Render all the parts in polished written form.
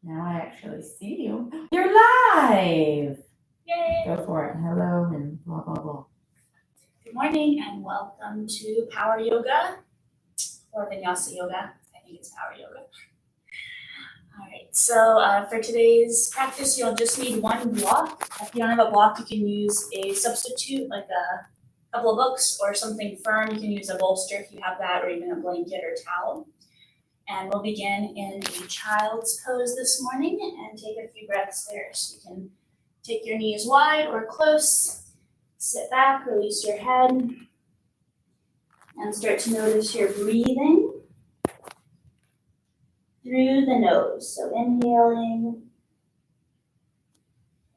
Now I actually see you. You're live. Yay! Go for it. Hello and blah, blah, blah. Good morning and welcome to Power Yoga or Vinyasa Yoga. I think it's Power Yoga. All right, so for today's practice, you'll just need one block. If you don't have a block, you can use a substitute like a couple of books or something firm. You can use a bolster if you have that, or even a blanket or towel. And we'll begin in a child's pose this morning and take a few breaths there. So you can take your knees wide or close, sit back, release your head, and start to notice your breathing through the nose. So inhaling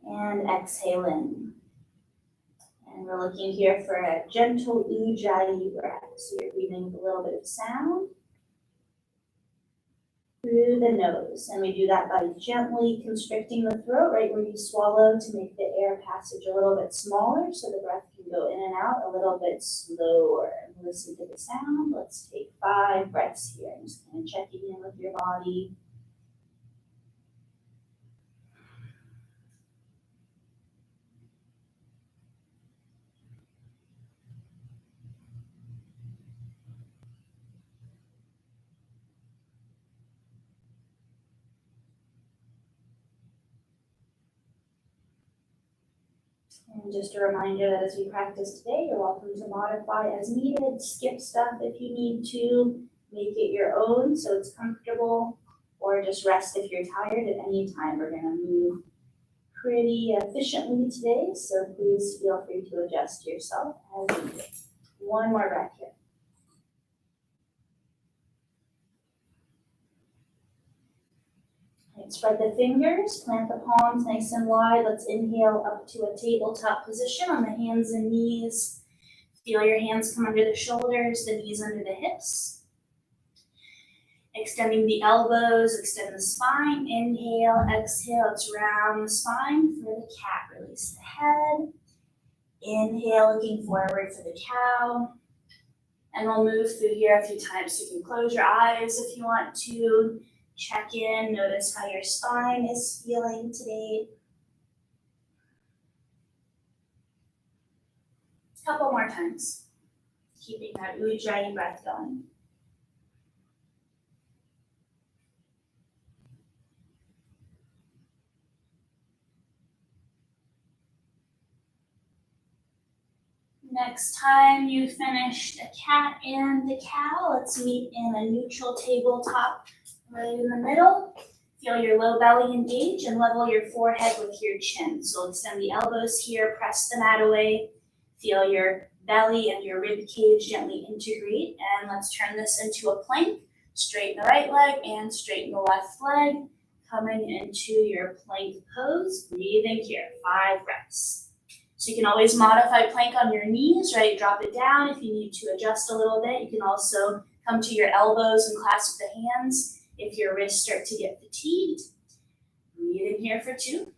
and exhaling. And we're looking here for a gentle ujjayi breath. So you're breathing with a little bit of sound through the nose, and we do that by gently constricting the throat right where you swallow to make the air passage a little bit smaller so the breath can go in and out a little bit slower. Listen to the sound. Let's take 5 breaths here. Just kind of checking in with your body. And just a reminder that as we practice today, you're welcome to modify as needed, skip stuff if you need to, make it your own so it's comfortable, or just rest if you're tired at any time. We're going to move pretty efficiently today, so please feel free to adjust yourself as needed. One more breath here. Right, spread the fingers, plant the palms nice and wide. Let's inhale up to a tabletop position on the hands and knees. Feel your hands come under the shoulders, the knees under the hips. Extending the elbows, extend the spine. Inhale, exhale, let's round the spine for the cat. Release the head. Inhale, looking forward for the cow. And we'll move through here a few times. You can close your eyes if you want to. Check in, notice how your spine is feeling today. A couple more times. Keeping that ujjayi breath going. Next time you finished a cat and the cow, let's meet in a neutral tabletop right in the middle. Feel your low belly engage and level your forehead with your chin. So extend the elbows here, press the mat away. Feel your belly and your rib cage gently integrate. And let's turn this into a plank. Straighten the right leg and straighten the left leg. Coming into your plank pose. Breathing here, 5 breaths. So you can always modify plank on your knees, right? Drop it down if you need to adjust a little bit. You can also come to your elbows and clasp the hands if your wrists start to get fatigued. Breathe in here for 2.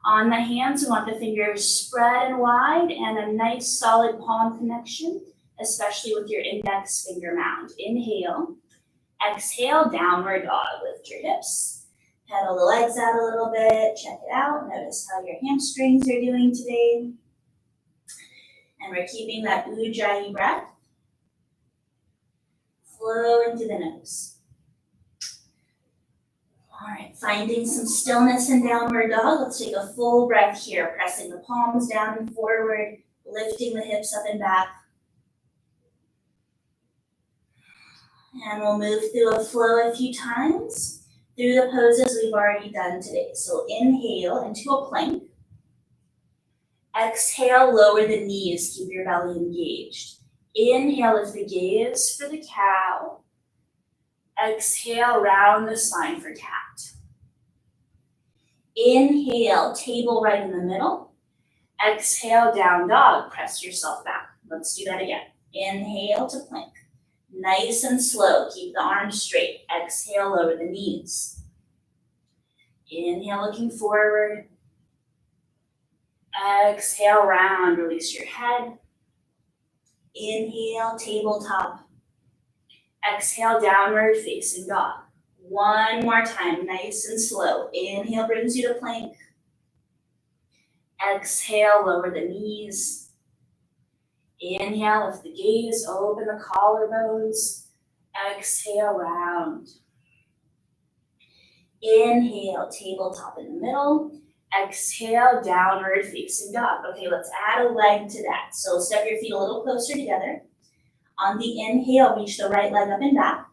On the hands, we want the fingers spread and wide and a nice solid palm connection, especially with your index finger mound. Inhale, exhale, downward dog. Lift your hips. Pedal the legs out a little bit, check it out. Notice how your hamstrings are doing today. And we're keeping that ujjayi breath. Flow into the nose. All right, finding some stillness in downward dog. Let's take a full breath here, pressing the palms down and forward, lifting the hips up and back. And we'll move through a flow a few times through the poses we've already done today. So inhale into a plank. Exhale, lower the knees, keep your belly engaged. Inhale, lift the gaze for the cow. Exhale, round the spine for cat. Inhale, table right in the middle. Exhale, down dog, press yourself back. Let's do that again. Inhale to plank. Nice and slow, keep the arms straight. Exhale, lower the knees. Inhale, looking forward. Exhale, round, release your head. Inhale, tabletop. Exhale, downward facing dog. One more time, nice and slow. Inhale brings you to plank. Exhale, lower the knees. Inhale, lift the gaze, open the collarbones. Exhale, round. Inhale, tabletop in the middle. Exhale, downward facing dog. Okay, let's add a leg to that. So step your feet a little closer together. On the inhale, reach the right leg up and back.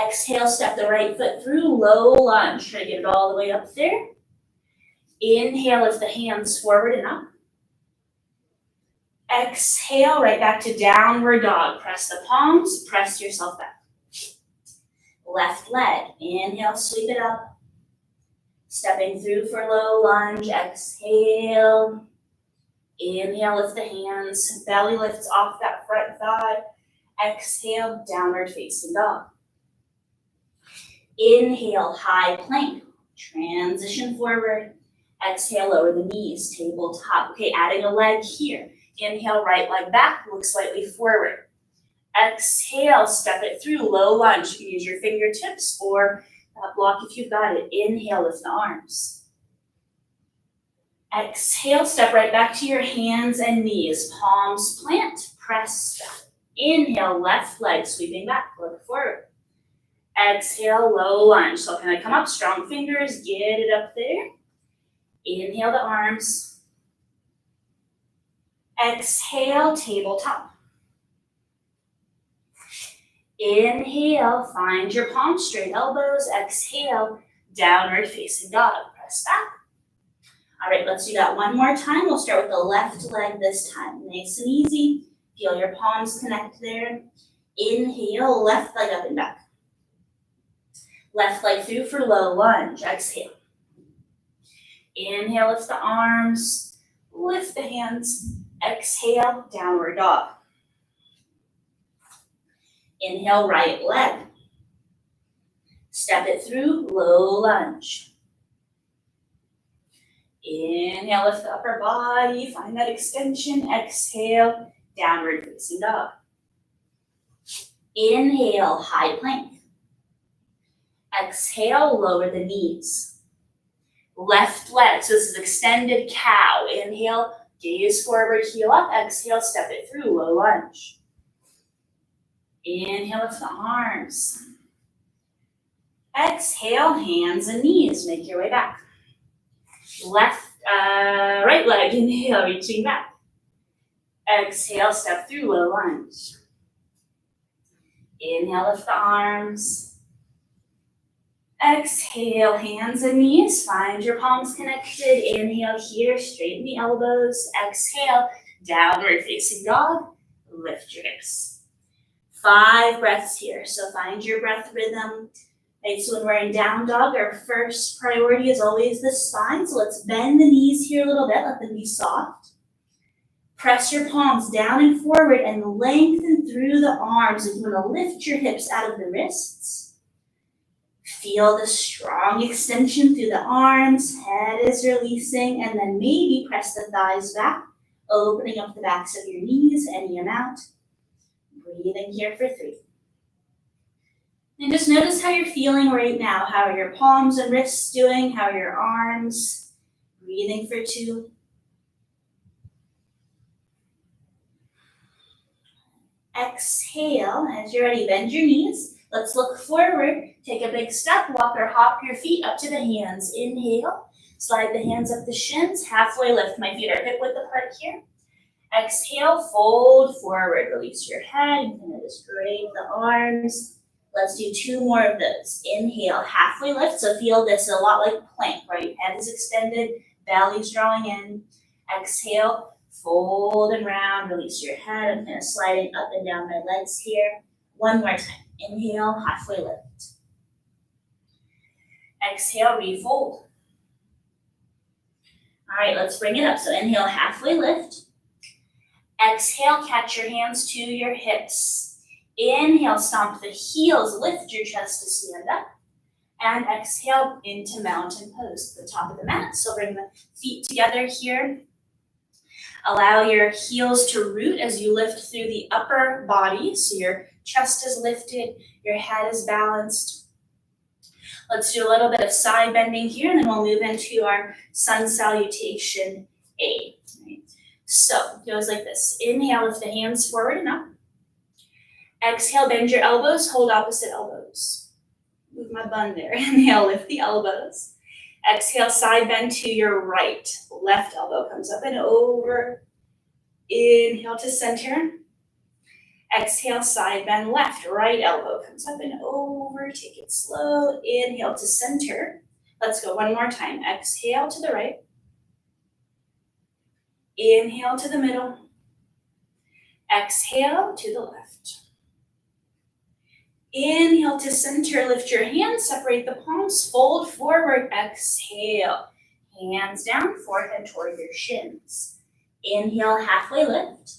Exhale, step the right foot through, low lunge. Try to get it all the way up there. Inhale, lift the hands forward and up. Exhale, right back to downward dog. Press the palms, press yourself back. Left leg, inhale, sweep it up. Stepping through for low lunge, exhale. Inhale, lift the hands, belly lifts off that front thigh. Exhale, downward facing dog. Inhale, high plank, transition forward. Exhale, lower the knees, tabletop. Okay, adding a leg here. Inhale, right leg back, look slightly forward. Exhale, step it through, low lunge. You can use your fingertips or block if you've got it. Inhale, lift the arms. Exhale, step right back to your hands and knees. Palms plant, press back. Inhale, left leg sweeping back, look forward. Exhale, low lunge. So can I come up, strong fingers, get it up there. Inhale the arms. Exhale, tabletop. Inhale, find your palms, straight elbows. Exhale, downward facing dog. Press back. All right, let's do that one more time. We'll start with the left leg this time. Nice and easy. Feel your palms connect there. Inhale, left leg up and back. Left leg through for low lunge. Exhale. Inhale, lift the arms. Lift the hands. Exhale, downward dog. Inhale, right leg. Step it through, low lunge. Inhale, lift the upper body, find that extension. Exhale, downward facing dog. Inhale, high plank. Exhale, lower the knees. Left leg, so this is extended cow. Inhale, gaze forward, heel up. Exhale, step it through, low lunge. Inhale, lift the arms. Exhale, hands and knees. Make your way back. Right leg, inhale, reaching back. Exhale, step through, low lunge. Inhale, lift the arms. Exhale, hands and knees. Find your palms connected. Inhale here, straighten the elbows. Exhale, downward facing dog. Lift your hips. 5 breaths here. So find your breath rhythm. Right, so when we're in down dog, our first priority is always the spine. So let's bend the knees here a little bit. Let them be soft. Press your palms down and forward and lengthen through the arms. If you want to lift your hips out of the wrists. Feel the strong extension through the arms. Head is releasing. And then maybe press the thighs back, opening up the backs of your knees any amount. Breathing here for 3. And just notice how you're feeling right now. How are your palms and wrists doing? How are your arms? Breathing for 2. Exhale. As you're ready, bend your knees. Let's look forward. Take a big step. Walk or hop your feet up to the hands. Inhale. Slide the hands up the shins. Halfway lift. My feet are hip width apart here. Exhale. Fold forward. Release your head. And kind of just drape the arms. Let's do 2 more of those. Inhale, halfway lift. So feel this a lot like plank, right? Head is extended, belly's drawing in. Exhale, fold and round, release your head. I'm kind of sliding up and down my legs here. One more time. Inhale, halfway lift. Exhale, refold. All right, let's bring it up. So inhale, halfway lift. Exhale, catch your hands to your hips. Inhale, stomp the heels, lift your chest to stand up. And exhale into mountain pose, the top of the mat. So bring the feet together here. Allow your heels to root as you lift through the upper body. So your chest is lifted, your head is balanced. Let's do a little bit of side bending here, and then we'll move into our sun salutation A. Right? So it goes like this. Inhale, lift the hands forward and up. Exhale, bend your elbows, hold opposite elbows. Move my bun there. Inhale, lift the elbows. Exhale, side bend to your right. Left elbow comes up and over. Inhale to center. Exhale, side bend left. Right elbow comes up and over. Take it slow. Inhale to center. Let's go one more time. Exhale to the right. Inhale to the middle. Exhale to the left. Inhale to center. Lift your hands. Separate the palms. Fold forward. Exhale. Hands down. Forehead toward your shins. Inhale, halfway lift.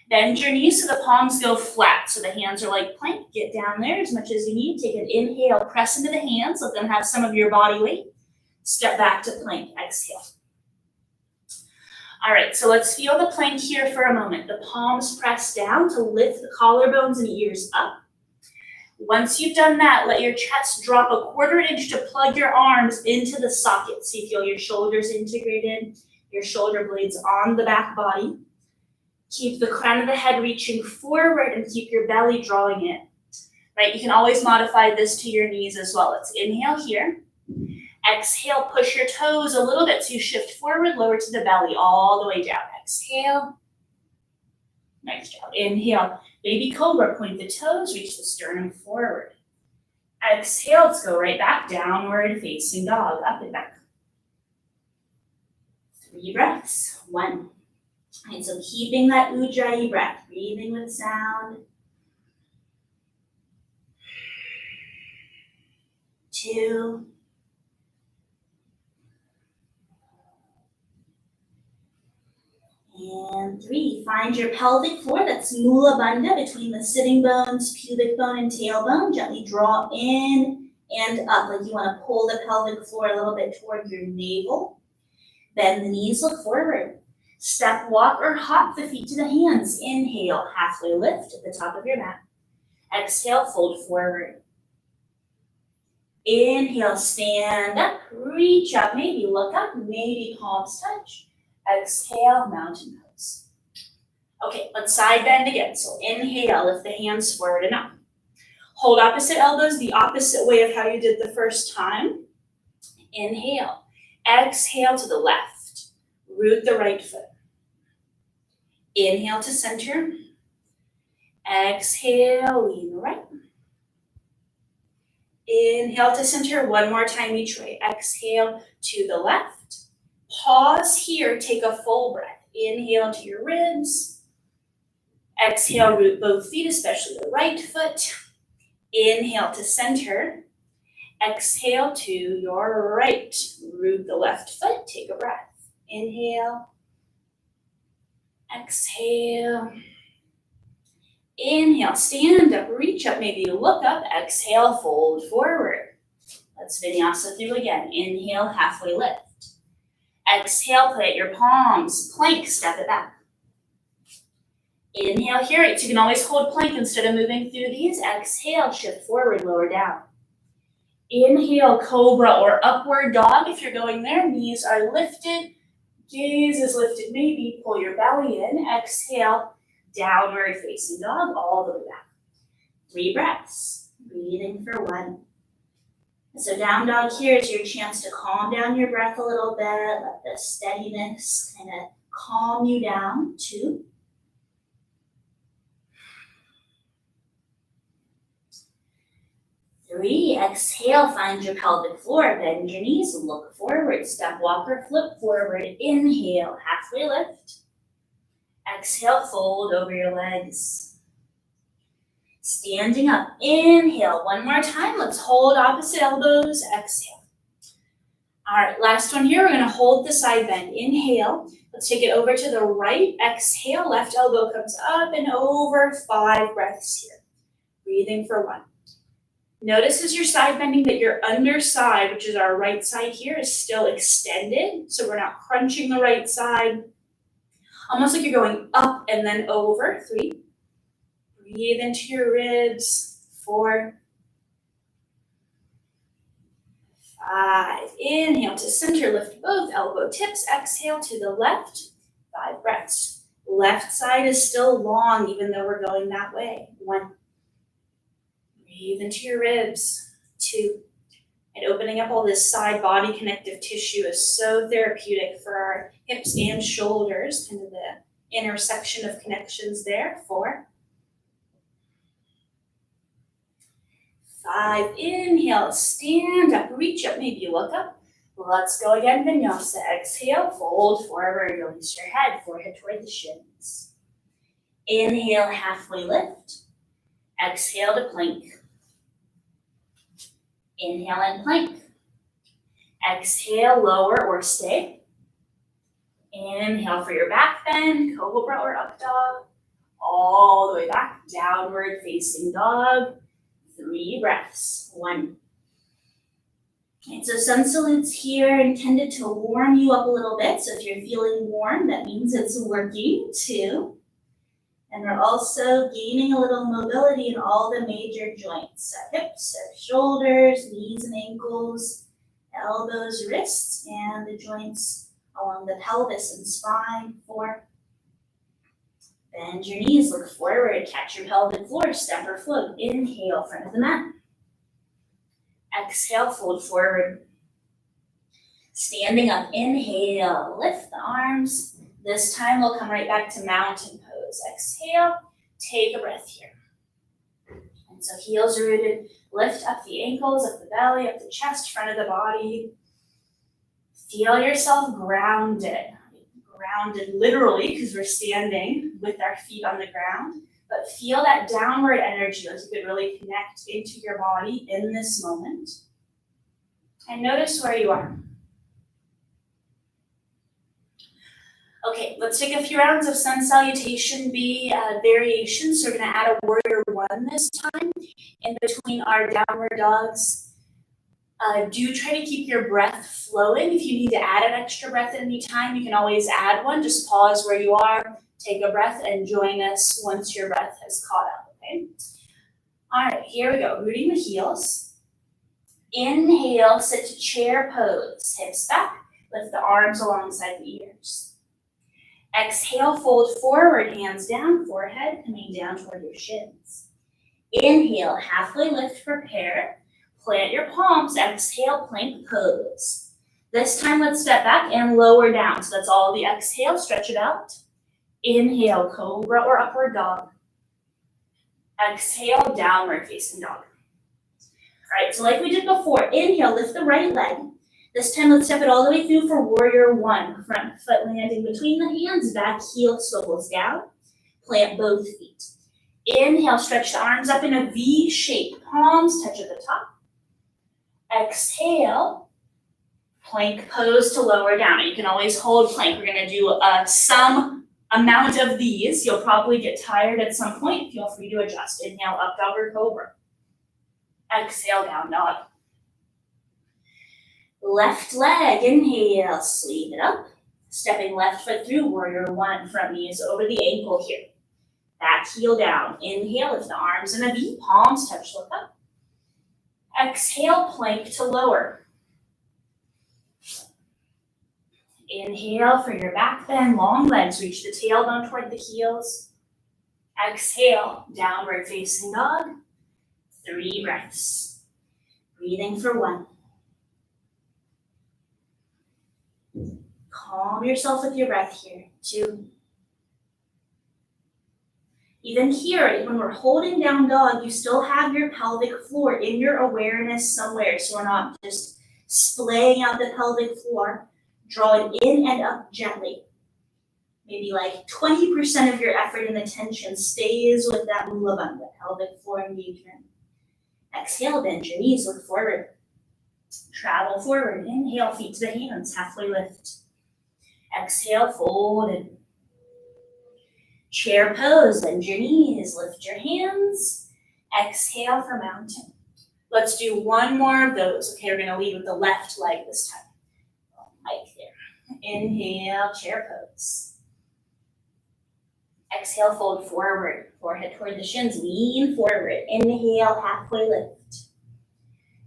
Bend your knees so the palms go flat, so the hands are like plank. Get down there as much as you need. Take an inhale, press into the hands, let them have some of your body weight. Step back to plank, exhale. All right, so let's feel the plank here for a moment. The palms press down to lift the collarbones and ears up. Once you've done that, let your chest drop a 1/4 inch to plug your arms into the socket. So you feel your shoulders integrated, your shoulder blades on the back body. Keep the crown of the head reaching forward and keep your belly drawing in. Right, you can always modify this to your knees as well. Let's inhale here. Exhale, push your toes a little bit so you shift forward, lower to the belly, all the way down. Exhale. Nice job. Inhale, baby cobra, point the toes, reach the sternum forward. Exhale, let's go right back, downward facing dog, up and back. 3 breaths, 1. And so keeping that ujjayi breath, breathing with sound. 2. And 3. Find your pelvic floor, that's mula bandha, between the sitting bones, pubic bone, and tailbone. Gently draw in and up, like you want to pull the pelvic floor a little bit toward your navel. Bend the knees, look forward. Step, walk, or hop the feet to the hands. Inhale, halfway lift at the top of your mat. Exhale, fold forward. Inhale, stand up, reach up, maybe look up, maybe palms touch. Exhale, mountain pose. Okay, let's side bend again. So inhale, lift the hands forward and up. Hold opposite elbows the opposite way of how you did the first time. Inhale. Exhale to the left. Root the right foot. Inhale to center. Exhale, lean right. Inhale to center, one more time each way. Exhale to the left. Pause here, take a full breath. Inhale to your ribs. Exhale, root both feet, especially the right foot. Inhale to center. Exhale to your right. Root the left foot, take a breath. Inhale. Exhale. Inhale, stand up, reach up, maybe look up. Exhale, fold forward. Let's vinyasa through again. Inhale, halfway lift. Exhale, plant your palms. Plank, step it back. Inhale here, so you can always hold plank instead of moving through these. Exhale, shift forward, lower down. Inhale, cobra or upward dog. If you're going there, knees are lifted. Gaze is lifted, maybe pull your belly in. Exhale, downward facing dog, all the way back. 3 breaths, breathing for 1. So down dog here is your chance to calm down your breath a little bit. Let the steadiness kind of calm you down. 2. 3, exhale, find your pelvic floor. Bend your knees, look forward. Step, walk, or flip forward. Inhale, halfway lift. Exhale, fold over your legs. Standing up, inhale. One more time, let's hold opposite elbows. Exhale. All right, last one here, we're gonna hold the side bend. Inhale, let's take it over to the right. Exhale, left elbow comes up and over. 5 breaths here. Breathing for 1. Notice as you're side bending that your underside, which is our right side here, is still extended. So we're not crunching the right side. Almost like you're going up and then over. 3. Breathe into your ribs. 4. 5. Inhale to center, lift both elbow tips. Exhale to the left. 5 breaths. Left side is still long, even though we're going that way. 1. Breathe into your ribs. 2. And opening up all this side body connective tissue is so therapeutic for our hips and shoulders, kind of the intersection of connections there. 4. 5. Inhale, stand up, reach up, maybe you look up. Let's go again, vinyasa. Exhale, fold forward, release your head, forehead toward the shins. Inhale, halfway lift. Exhale to plank. Inhale and plank. Exhale, lower or stay. Inhale for your back bend, cobra or up dog. All the way back, downward facing dog. 3 breaths. 1. And so sun salutes here intended to warm you up a little bit. So if you're feeling warm, that means it's working. 2. And we're also gaining a little mobility in all the major joints. Hips, shoulders, knees and ankles, elbows, wrists, and the joints along the pelvis and spine. 4. Bend your knees, look forward, catch your pelvic floor, step or float. Inhale, front of the mat. Exhale, fold forward. Standing up, inhale, lift the arms. This time we'll come right back to mountain pose. Exhale, take a breath here. And so heels rooted, lift up the ankles, up the belly, up the chest, front of the body. Feel yourself grounded. Grounded literally because we're standing with our feet on the ground, but feel that downward energy as you could really connect into your body in this moment. And notice where you are. Okay, let's take a few rounds of sun salutation B variations. So we're going to add a warrior 1 this time in between our downward dogs. Do try to keep your breath flowing. If you need to add an extra breath at any time, you can always add one. Just pause where you are, take a breath, and join us once your breath has caught up, okay? All right, here we go. Rooting the heels. Inhale, sit to chair pose. Hips back, lift the arms alongside the ears. Exhale, fold forward, hands down, forehead coming down toward your shins. Inhale, halfway lift, prepare. Plant your palms, exhale, plank pose. This time, let's step back and lower down. So that's all the exhale, stretch it out. Inhale, cobra or upward dog. Exhale, downward facing dog. All right, so like we did before, inhale, lift the right leg. This time, let's step it all the way through for warrior 1. Front foot landing between the hands, back heel swivels down. Plant both feet. Inhale, stretch the arms up in a V shape. Palms touch at the top. Exhale, plank pose to lower down. You can always hold plank. We're going to do some amount of these. You'll probably get tired at some point. Feel free to adjust. Inhale, up dog or cobra. Exhale, down dog. Left leg, inhale, sleeve it up. Stepping left foot through, warrior 1. Front knee is over the ankle here. Back heel down. Inhale, lift the arms in a V. Palms touch, look up. Exhale, plank to lower. Inhale for your back bend, long legs, reach the tailbone toward the heels. Exhale, downward facing dog. 3 breaths. Breathing for 1. Calm yourself with your breath here. 2. Even here, when we're holding down dog, you still have your pelvic floor in your awareness somewhere. So we're not just splaying out the pelvic floor. Draw it in and up gently. Maybe like 20% of your effort and attention stays with that mula bandha, pelvic floor engagement. Exhale, bend your knees, look forward. Travel forward. Inhale, feet to the hands, halfway lift. Exhale, fold in. Chair pose, bend your knees, lift your hands. Exhale for mountain. Let's do 1 more of those. Okay, we're going to lead with the left leg this time. Like there. Inhale, chair pose. Exhale, fold forward. Forehead toward the shins, lean forward. Inhale, halfway lift.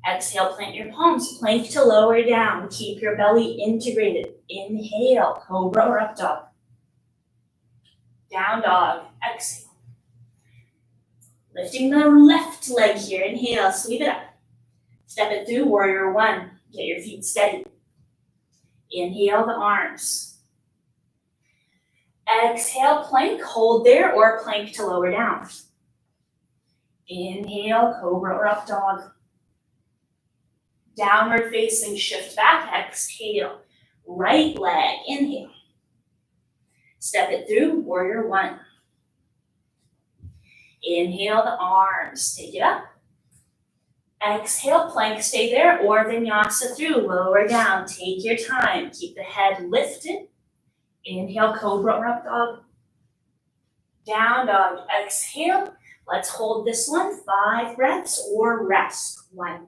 Exhale, plant your palms, plank to lower down. Keep your belly integrated. Inhale, cobra or up dog. Down dog, exhale. Lifting the left leg here, inhale, sweep it up. Step it through, warrior one. Get your feet steady. Inhale the arms. Exhale, plank, hold there or plank to lower down. Inhale, cobra or up dog. Downward facing, shift back, exhale. Right leg, inhale. Step it through, warrior one. Inhale the arms, take it up. Exhale, plank, stay there, or vinyasa through, lower down. Take your time, keep the head lifted. Inhale, cobra or up dog. Down dog, exhale. Let's hold this one, 5 breaths or rest. 1.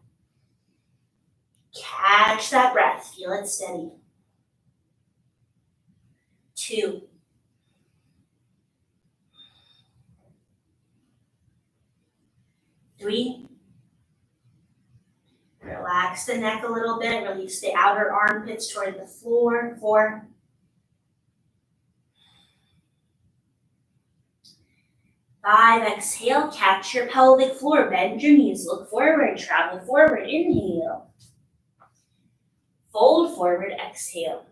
Catch that breath, feel it steady. 2. 3. Relax the neck a little bit, release the outer armpits toward the floor. 4. 5, exhale, catch your pelvic floor, bend your knees, look forward, travel forward, inhale. Fold forward, exhale.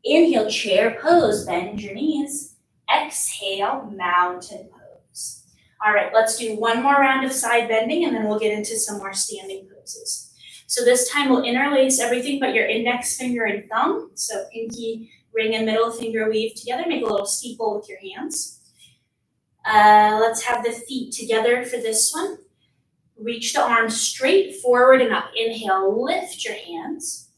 Inhale, chair pose, bend your knees. Exhale, mountain pose. All right, let's do one more round of side bending and then we'll get into some more standing poses. So this time we'll interlace everything but your index finger and thumb. So pinky, ring, and middle finger weave together. Make a little steeple with your hands. Let's have the feet together for this one. Reach the arms straight forward and up. Inhale, lift your hands.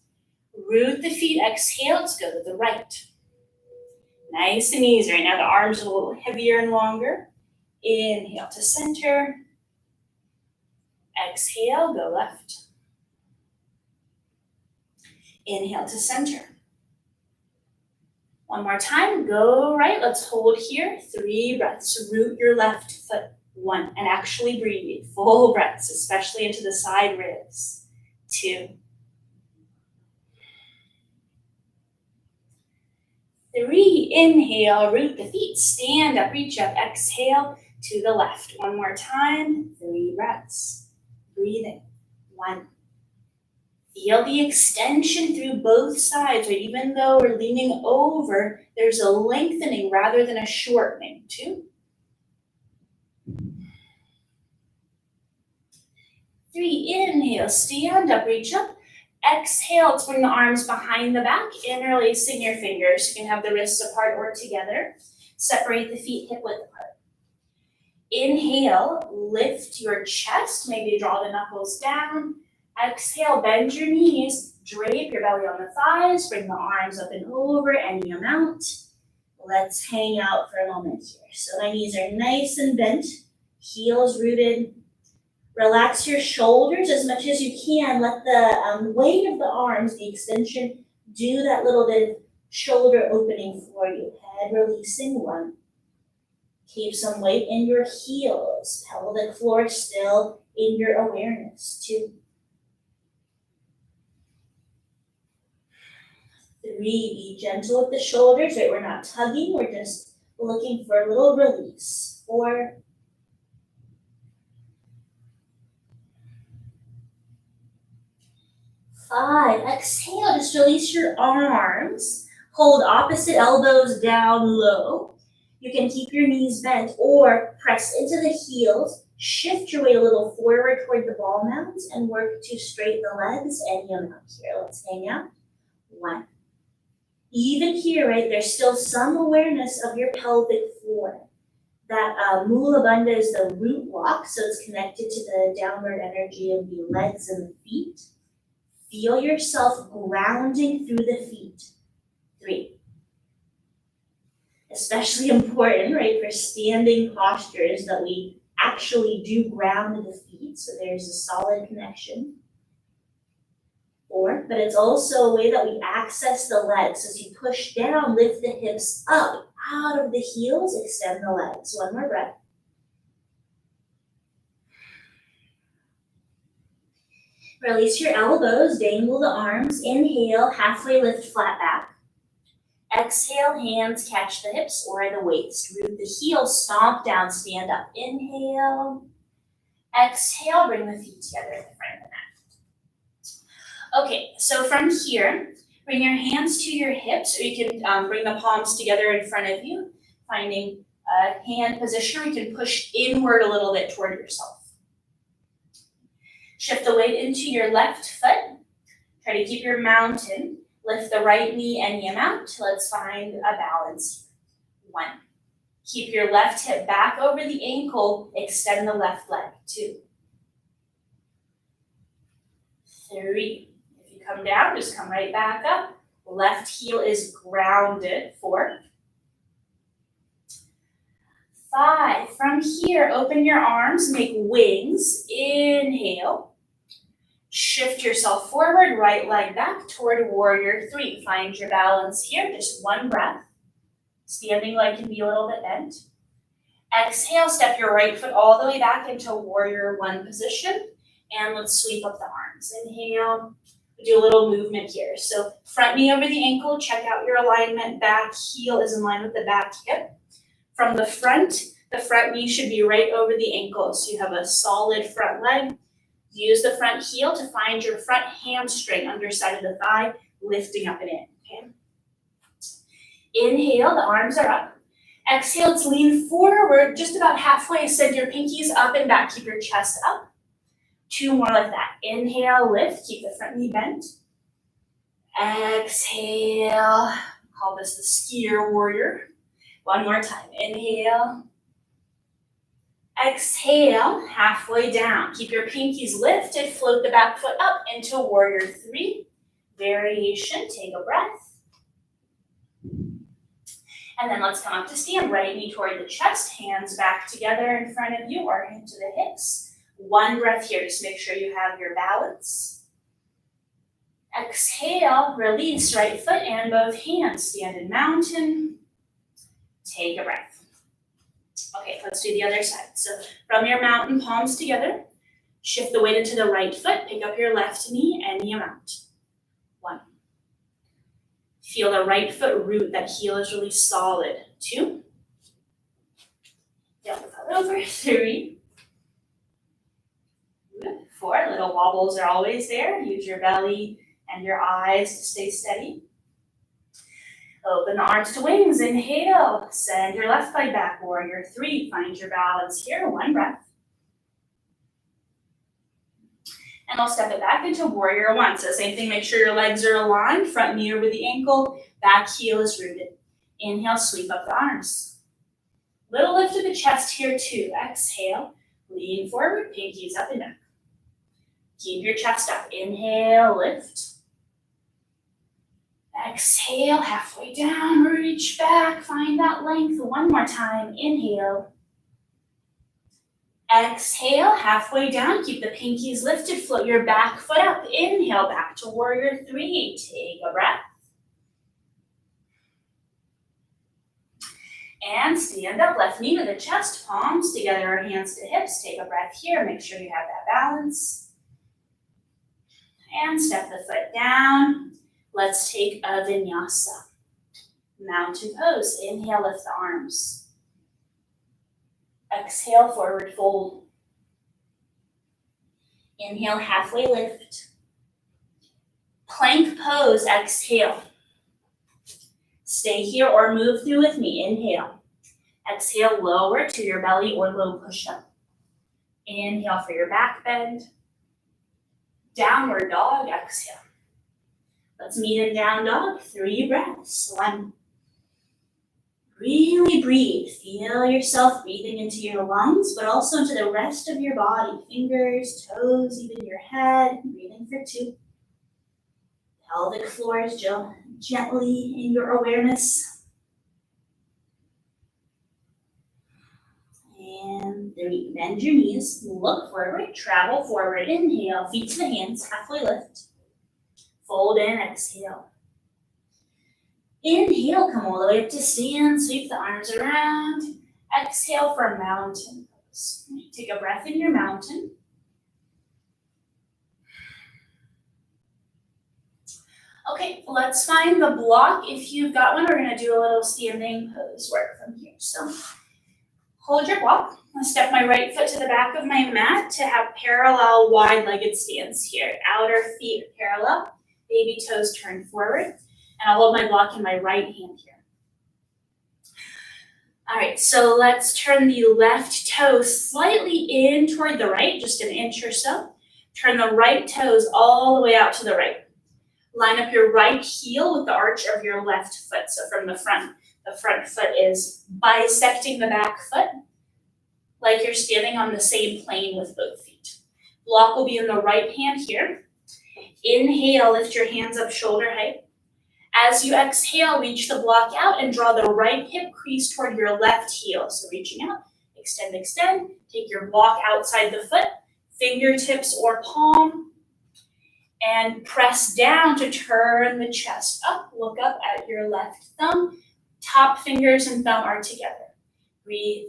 Root the feet, exhale, let's go to the right. Nice and easy. Right now the arms are a little heavier and longer. Inhale to center. Exhale, go left. Inhale to center. One more time, go right. Let's hold here. 3 breaths. Root your left foot. 1, and actually breathe. Full breaths, especially into the side ribs. 2. 3, inhale, root the feet, stand up, reach up, exhale to the left. One more time, 3 breaths. Breathing. 1. Feel the extension through both sides, right? Even though we're leaning over, there's a lengthening rather than a shortening. 2. 3, inhale, stand up, reach up. Exhale, let's bring the arms behind the back, interlacing your fingers. You can have the wrists apart or together. Separate the feet hip width apart. Inhale, lift your chest, maybe draw the knuckles down. Exhale, bend your knees, drape your belly on the thighs, bring the arms up and over any amount. Let's hang out for a moment here. So my knees are nice and bent, heels rooted. Relax your shoulders as much as you can. Let the weight of the arms, the extension, do that little bit of shoulder opening for you. Head releasing. 1. Keep some weight in your heels. Pelvic floor still in your awareness. 2. 3, be gentle with the shoulders, right? We're not tugging, we're just looking for a little release. 4. 5, exhale, just release your arms. Hold opposite elbows down low. You can keep your knees bent or press into the heels. Shift your weight a little forward toward the ball mount and work to straighten the legs any amount here. Let's hang out. 1. Even here, right, there's still some awareness of your pelvic floor. That Mula Bandha is the root walk, so it's connected to the downward energy of the legs and the feet. Feel yourself grounding through the feet. 3. Especially important, right, for standing postures that we actually do ground the feet, so there's a solid connection. 4, but it's also a way that we access the legs. As you push down, lift the hips up, out of the heels, extend the legs. One more breath. Release your elbows, dangle the arms. Inhale, halfway lift, flat back. Exhale, hands catch the hips or the waist. Root the heels, stomp down, stand up. Inhale. Exhale, bring the feet together at the front of the mat. Okay, so from here, bring your hands to your hips, or you can bring the palms together in front of you, finding a hand position, or you can push inward a little bit toward yourself. Shift the weight into your left foot. Try to keep your mountain. Lift the right knee any amount. Let's find a balance. 1. Keep your left hip back over the ankle. Extend the left leg. 2. 3. If you come down, just come right back up. Left heel is grounded. 4. 5. From here, open your arms, make wings. Inhale. Shift yourself forward, right leg back toward warrior 3. Find your balance here, just 1 breath. Standing leg can be a little bit bent. Exhale, step your right foot all the way back into warrior 1 position. And let's sweep up the arms. Inhale, do a little movement here. So front knee over the ankle, check out your alignment. Back heel is in line with the back hip. From the front knee should be right over the ankle. So you have a solid front leg. Use the front heel to find your front hamstring, underside of the thigh, lifting up and in, okay? Inhale, the arms are up. Exhale, let's lean forward, just about halfway. Send your pinkies up and back. Keep your chest up. 2 more like that. Inhale, lift. Keep the front knee bent. Exhale. Call this the skier warrior. 1 more time. Inhale. Exhale, halfway down. Keep your pinkies lifted. Float the back foot up into warrior 3. Variation. Take a breath. And then let's come up to stand. Right knee toward the chest. Hands back together in front of you or into the hips. 1 breath here. Just make sure you have your balance. Exhale. Release right foot and both hands. Stand in mountain. Take a breath. Okay, let's do the other side. So from your mountain, palms together, shift the weight into the right foot, pick up your left knee, any amount. 1. Feel the right foot root, that heel is really solid. 2. Down the foot over. 3. Good. 4, little wobbles are always there. Use your belly and your eyes to stay steady. Open the arms to wings. Inhale. Send your left leg back. Warrior 3. Find your balance here. 1 breath. And I'll step it back into warrior 1. So same thing. Make sure your legs are aligned. Front knee over the ankle. Back heel is rooted. Inhale. Sweep up the arms. Little lift of the chest here too. Exhale. Lean forward. Pinkies up and back. Keep your chest up. Inhale. Lift. Exhale, halfway down, reach back, find that length. 1 more time, inhale. Exhale, halfway down, keep the pinkies lifted, float your back foot up. Inhale, back to warrior 3, take a breath. And stand up, left knee to the chest, palms together, hands to hips. Take a breath here, make sure you have that balance. And step the foot down. Let's take a vinyasa. Mountain pose. Inhale, lift the arms. Exhale, forward fold. Inhale, halfway lift. Plank pose. Exhale. Stay here or move through with me. Inhale. Exhale, lower to your belly or low push-up. Inhale for your back bend. Downward dog. Exhale. Let's meet in down dog. 3 breaths. 1. Really breathe. Feel yourself breathing into your lungs, but also into the rest of your body. Fingers, toes, even your head. Breathing for 2. Pelvic floor is gently in your awareness. And 3. Bend your knees. Look forward. Travel forward. Inhale. Feet to the hands. Halfway lift. Fold in, exhale. Inhale, come all the way up to stand. Sweep the arms around. Exhale for mountain pose. Take a breath in your mountain. Okay, let's find the block. If you've got one, we're gonna do a little standing pose work from here. So hold your block. I'm gonna step my right foot to the back of my mat to have parallel wide-legged stance here. Outer feet parallel, baby toes turned forward. And I'll hold my block in my right hand here. All right, so let's turn the left toe slightly in toward the right, just an inch or so. Turn the right toes all the way out to the right. Line up your right heel with the arch of your left foot. So from the front foot is bisecting the back foot, like you're standing on the same plane with both feet. Block will be in the right hand here. Inhale, lift your hands up shoulder height. As you exhale, reach the block out and draw the right hip crease toward your left heel. So reaching out, extend, extend. Take your block outside the foot, fingertips or palm, and press down to turn the chest up. Look up at your left thumb. Top fingers and thumb are together. Breathe.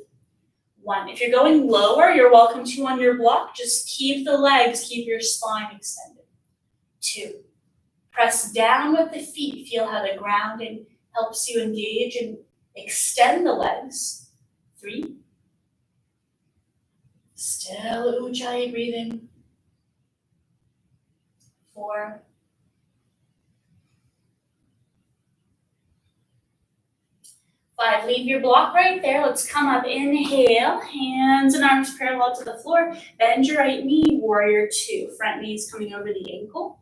1. If you're going lower, you're welcome to on your block. Just keep the legs, keep your spine extended. 2. Press down with the feet. Feel how the grounding helps you engage and extend the legs. 3. Still Ujjayi breathing. 4. 5, leave your block right there. Let's come up, inhale, hands and arms parallel to the floor. Bend your right knee, warrior 2. Front knees coming over the ankle.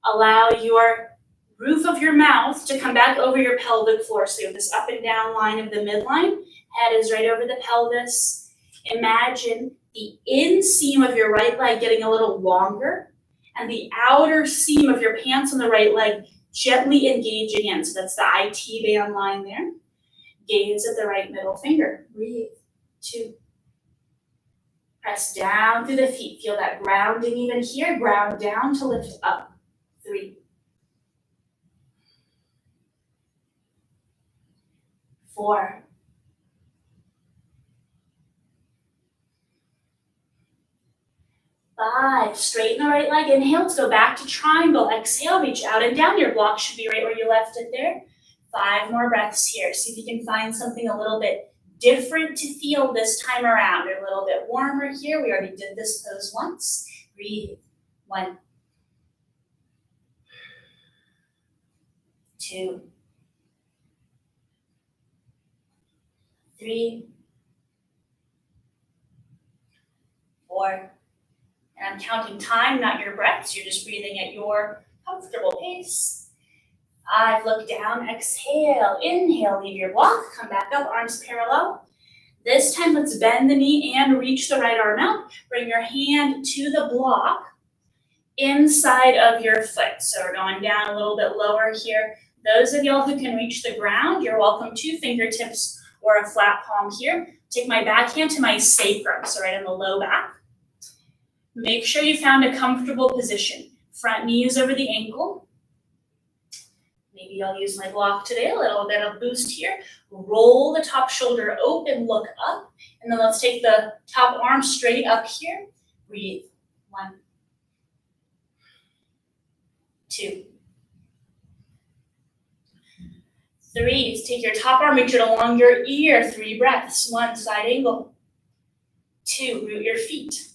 Allow your roof of your mouth to come back over your pelvic floor. So you have this up and down line of the midline. Head is right over the pelvis. Imagine the inseam of your right leg getting a little longer and the outer seam of your pants on the right leg gently engaging in. So that's the IT band line there. Gaze at the right middle finger. Breathe. 2. Press down through the feet. Feel that grounding even here. Ground down to lift up. 3. 4. 5. Straighten the right leg. Inhale. Let's go back to triangle. Exhale. Reach out and down. Your block should be right where you left it there. 5 more breaths here. See if you can find something a little bit different to feel this time around. Or a little bit warmer here. We already did this pose once. Breathe. 1. 2. 3. 4. And I'm counting time, not your breaths. You're just breathing at your comfortable pace. 5, look down, exhale, inhale, leave your block, come back up, arms parallel. This time, let's bend the knee and reach the right arm out. Bring your hand to the block inside of your foot. So we're going down a little bit lower here. Those of y'all who can reach the ground, you're welcome to fingertips or a flat palm here. Take my back hand to my sacrum, so right in the low back. Make sure you found a comfortable position. Front knee is over the ankle. Maybe I'll use my block today, a little bit of boost here. Roll the top shoulder open, look up. And then let's take the top arm straight up here. Breathe. 1. 2. 3, take your top arm, reach it along your ear. 3 breaths. 1, side angle. 2, root your feet.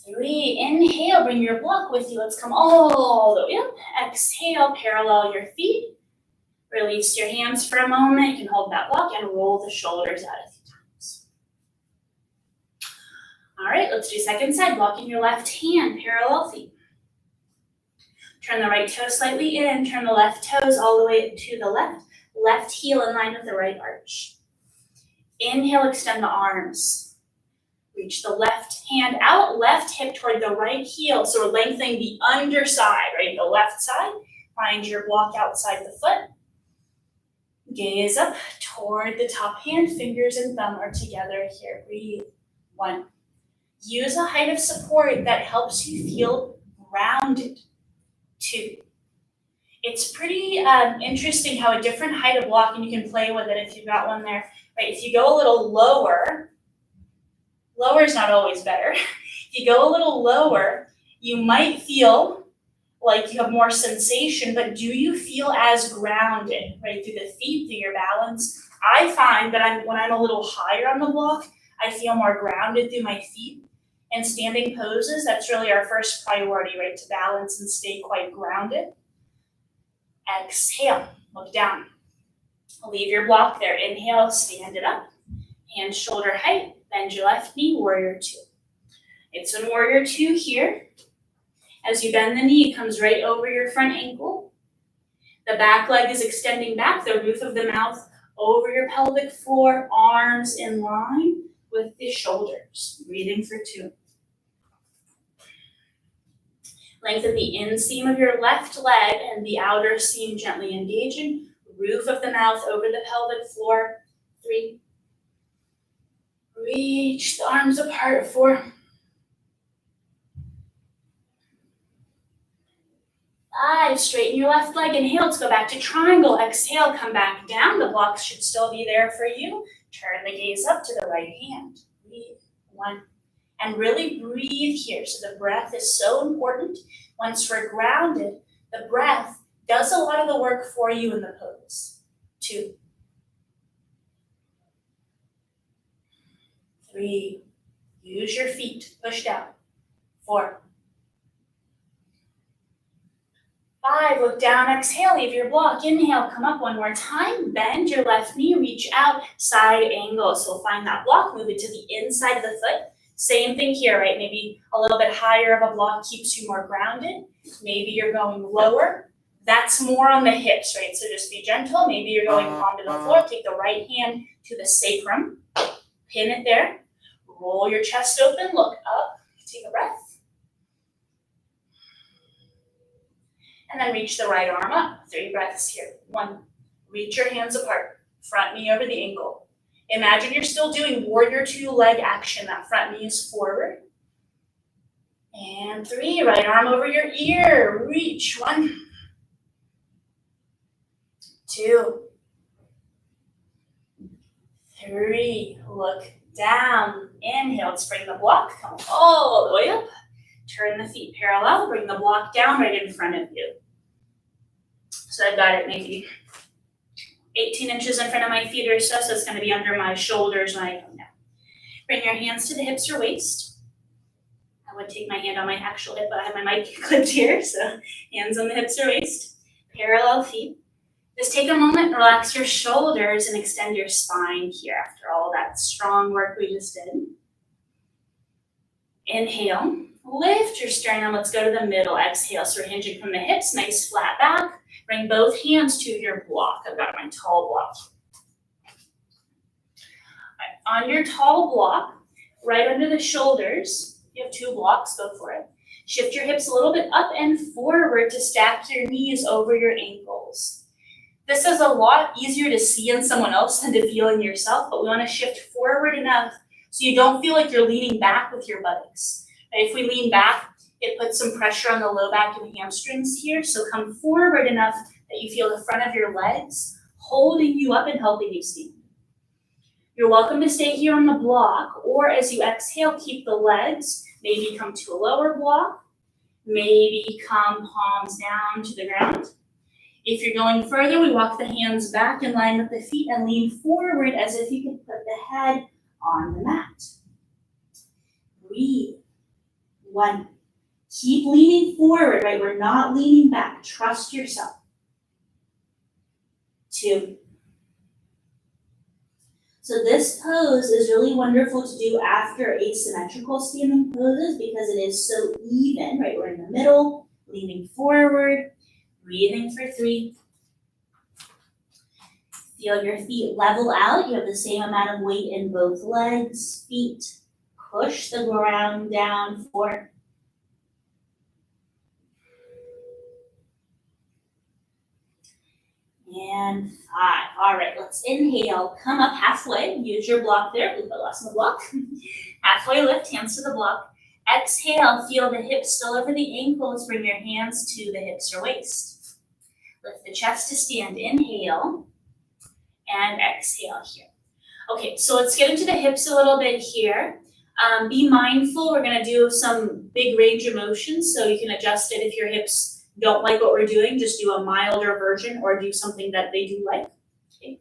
3, inhale, bring your block with you. Let's come all the way up. Exhale, parallel your feet. Release your hands for a moment. You can hold that block and roll the shoulders out a few times. All right, let's do second side. Blocking your left hand, parallel feet. Turn the right toe slightly in. Turn the left toes all the way to the left. Left heel in line with the right arch. Inhale, extend the arms. Reach the left hand out, left hip toward the right heel. So we're lengthening the underside, right? The left side. Find your block outside the foot. Gaze up toward the top hand. Fingers and thumb are together here. Breathe. 1. Use a height of support that helps you feel grounded. 2. It's pretty interesting how a different height of block, and you can play with it if you've got one there. Right? If you go a little lower, lower is not always better. If you go a little lower, you might feel like you have more sensation, but do you feel as grounded, right, through the feet, through your balance? I find that when I'm a little higher on the block, I feel more grounded through my feet. And standing poses, that's really our first priority, right, to balance and stay quite grounded. Exhale, look down. Leave your block there. Inhale, stand it up. Hands shoulder height, bend your left knee, warrior two. It's in warrior two here. As you bend the knee, it comes right over your front ankle. The back leg is extending back, the roof of the mouth over your pelvic floor, arms in line with the shoulders. Breathing for two. Lengthen the inseam of your left leg and the outer seam gently engaging. Roof of the mouth over the pelvic floor. 3. Reach the arms apart. 4. 5. Straighten your left leg. Inhale, let's go back to triangle. Exhale, come back down. The blocks should still be there for you. Turn the gaze up to the right hand. Breathe. 1. And really breathe here. So the breath is so important. Once we're grounded, the breath does a lot of the work for you in the pose. 2. 3. Use your feet. Push down. 4. 5. Look down. Exhale. Leave your block. Inhale. Come up one more time. Bend your left knee. Reach out. Side angle. So find that block. Move it to the inside of the foot. Same thing here, right? Maybe a little bit higher of a block keeps you more grounded. Maybe you're going lower. That's more on the hips, right? So just be gentle. Maybe you're going onto the floor. Take the right hand to the sacrum. Pin it there. Roll your chest open. Look up. Take a breath. And then reach the right arm up. 3 breaths here. 1. Reach your hands apart. Front knee over the ankle. Imagine you're still doing warrior two leg action. That front knee is forward. And 3, right arm over your ear. Reach. 1. 2. 3. Look down. Inhale. Let's bring the block. Come all the way up. Turn the feet parallel. Bring the block down right in front of you. So I've got it maybe 18 inches in front of my feet or so, so it's going to be under my shoulders when I come down. Bring your hands to the hips or waist. I would take my hand on my actual hip, but I have my mic clipped here, so hands on the hips or waist. Parallel feet. Just take a moment, relax your shoulders, and extend your spine here after all that strong work we just did. Inhale. Lift your sternum. Let's go to the middle. Exhale. So we're hinging from the hips. Nice flat back. Bring both hands to your block. I've got my tall block. Right, on your tall block, right under the shoulders, you have 2 blocks, go for it. Shift your hips a little bit up and forward to stack your knees over your ankles. This is a lot easier to see in someone else than to feel in yourself, but we want to shift forward enough so you don't feel like you're leaning back with your buttocks. Right, if we lean back, it puts some pressure on the low back and hamstrings here, so come forward enough that you feel the front of your legs holding you up and helping you stand. You're welcome to stay here on the block, or as you exhale, keep the legs, maybe come to a lower block, maybe come palms down to the ground. If you're going further, we walk the hands back in line with the feet and lean forward as if you could put the head on the mat. Breathe. 1. Keep leaning forward, right? We're not leaning back. Trust yourself. 2. So this pose is really wonderful to do after asymmetrical standing poses because it is so even, right? We're in the middle, leaning forward, breathing for 3. Feel your feet level out. You have the same amount of weight in both legs, feet. Push the ground down. 4. And 5. All right, let's inhale. Come up halfway. Use your block there. Ooh, I lost my block. Halfway lift, hands to the block. Exhale, feel the hips still over the ankles. Bring your hands to the hips or waist. Lift the chest to stand. Inhale. And exhale here. Okay, so let's get into the hips a little bit here. Be mindful. We're going to do some big range of motion, so you can adjust it if your hips don't like what we're doing, just do a milder version or do something that they do like. Okay.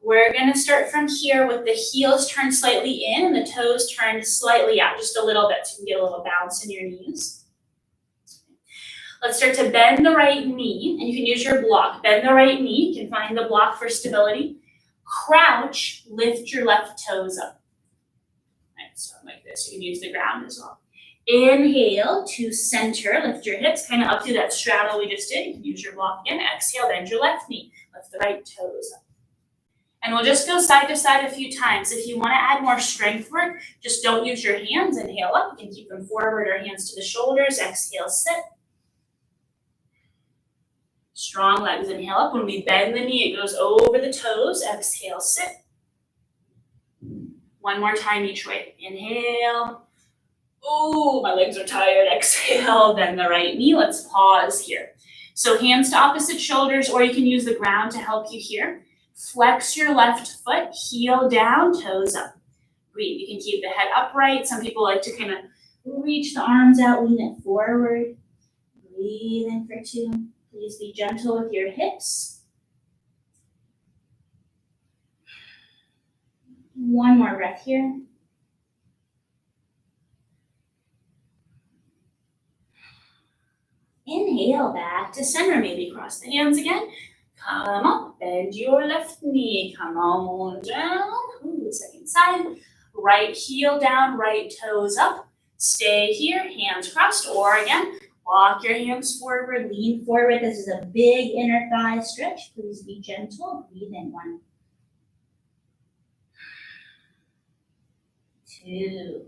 We're gonna start from here with the heels turned slightly in and the toes turned slightly out, just a little bit, so you can get a little bounce in your knees. Let's start to bend the right knee, and you can use your block. Bend the right knee, you can find the block for stability. Crouch, lift your left toes up. Right, so like this, you can use the ground as well. Inhale to center, lift your hips, kind of up through that straddle we just did. You can use your block again. Exhale, bend your left knee, lift the right toes up. And we'll just go side to side a few times. If you want to add more strength work, just don't use your hands. Inhale up, you can keep them forward or hands to the shoulders. Exhale, sit. Strong legs, inhale up. When we bend the knee, it goes over the toes. Exhale, sit. One more time each way. Inhale. Oh, my legs are tired. Exhale, bend the right knee. Let's pause here. So hands to opposite shoulders, or you can use the ground to help you here. Flex your left foot, heel down, toes up. Breathe. You can keep the head upright. Some people like to kind of reach the arms out, lean it forward. Breathe in for 2. Please be gentle with your hips. One more breath here. Inhale, back to center. Maybe cross the hands again. Come up, bend your left knee. Come on down. Ooh, second side. Right heel down, right toes up. Stay here, hands crossed. Or again, walk your hands forward, lean forward. This is a big inner thigh stretch. Please be gentle. Breathe in 1, 2.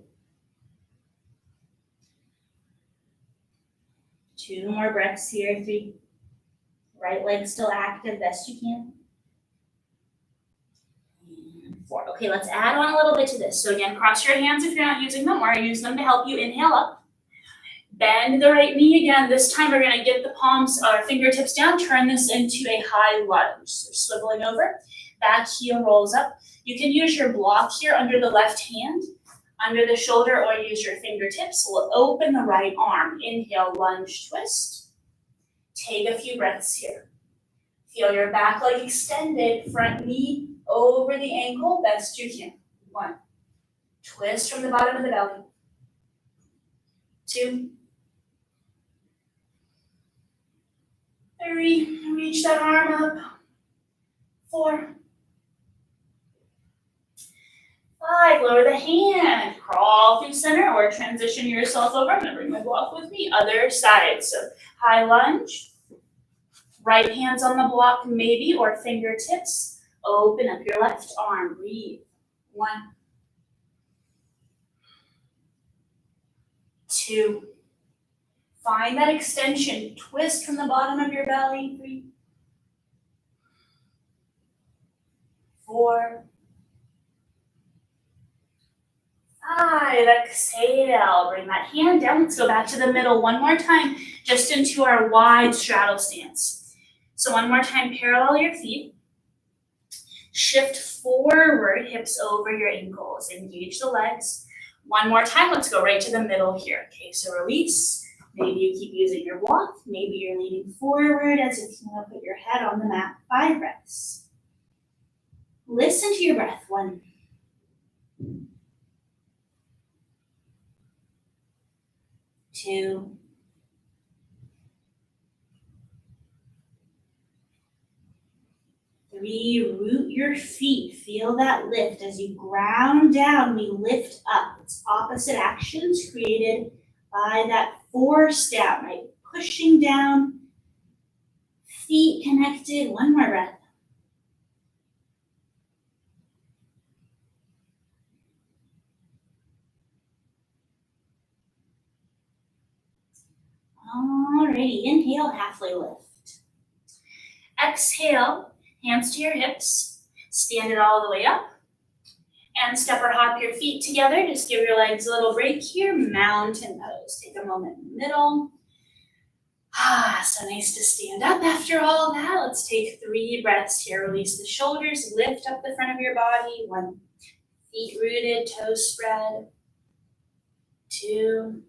2 more breaths here. 3. Right leg still active, best you can. And 4. Okay, let's add on a little bit to this. So again, cross your hands if you're not using them, or use them to help you. Inhale up. Bend the right knee again. This time we're gonna get the palms or fingertips down, turn this into a high lunge. So swiveling over, back heel rolls up. You can use your block here under the left hand, under the shoulder, or use your fingertips. We'll open the right arm. Inhale, lunge, twist. Take a few breaths here. Feel your back leg extended, front knee over the ankle, best you can. 1. Twist from the bottom of the belly. 2. 3. Reach that arm up. 4. 5. Lower the hand. Crawl through center or transition yourself over. I'm going to bring my block with me. Other side. So high lunge. Right hands on the block maybe, or fingertips. Open up your left arm. Breathe. 1. 2. Find that extension. Twist from the bottom of your belly. 3. 4. 5. Exhale. Bring that hand down. Let's go back to the middle one more time, just into our wide straddle stance. So one more time, parallel your feet. Shift forward, hips over your ankles. Engage the legs. One more time, let's go right to the middle here. Okay, so release. Maybe you keep using your block. Maybe you're leaning forward as if you want to put your head on the mat. 5 breaths. Listen to your breath. 1. 2. 3, root your feet. Feel that lift. As you ground down, we lift up. It's opposite actions created by that force down, right? Pushing down, feet connected. One more breath. Alrighty, inhale, halfway lift. Exhale, hands to your hips. Stand it all the way up. And step or hop your feet together. Just give your legs a little break here. Mountain pose. Take a moment in the middle. So nice to stand up after all that. Let's take 3 breaths here. Release the shoulders. Lift up the front of your body. 1. Feet rooted, toes spread. 2.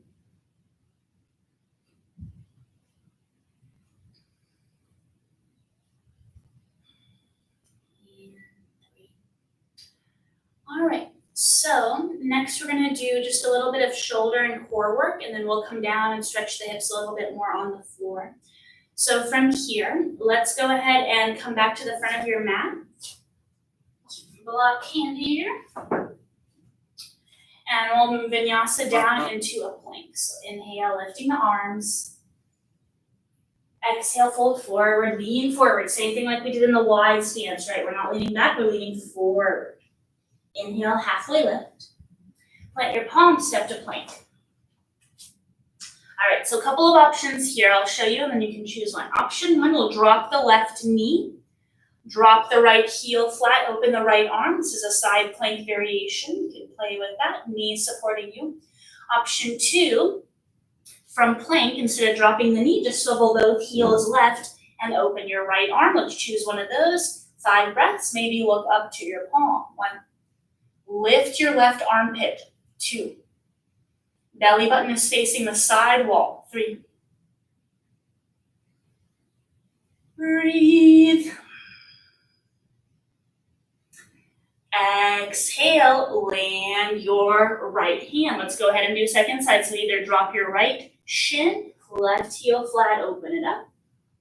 Next, we're gonna do just a little bit of shoulder and core work, and then we'll come down and stretch the hips a little bit more on the floor. So from here, let's go ahead and come back to the front of your mat. Block hand here. And we'll move vinyasa down into a plank. So inhale, lifting the arms. Exhale, fold forward, lean forward. Same thing like we did in the wide stance, right? We're not leaning back, we're leaning forward. Inhale, halfway lift. Plant your palms, step to plank. All right, so a couple of options here. I'll show you and then you can choose one. Option one, we'll drop the left knee. Drop the right heel flat, open the right arm. This is a side plank variation. You can play with that, knees supporting you. Option two, from plank, instead of dropping the knee, just swivel both heels left and open your right arm. Let's choose one of those. 5 breaths, maybe look up to your palm. 1. Lift your left armpit. 2. Belly button is facing the side wall. 3. Breathe. Exhale, land your right hand. Let's go ahead and do second side. So either drop your right shin, left heel flat, open it up,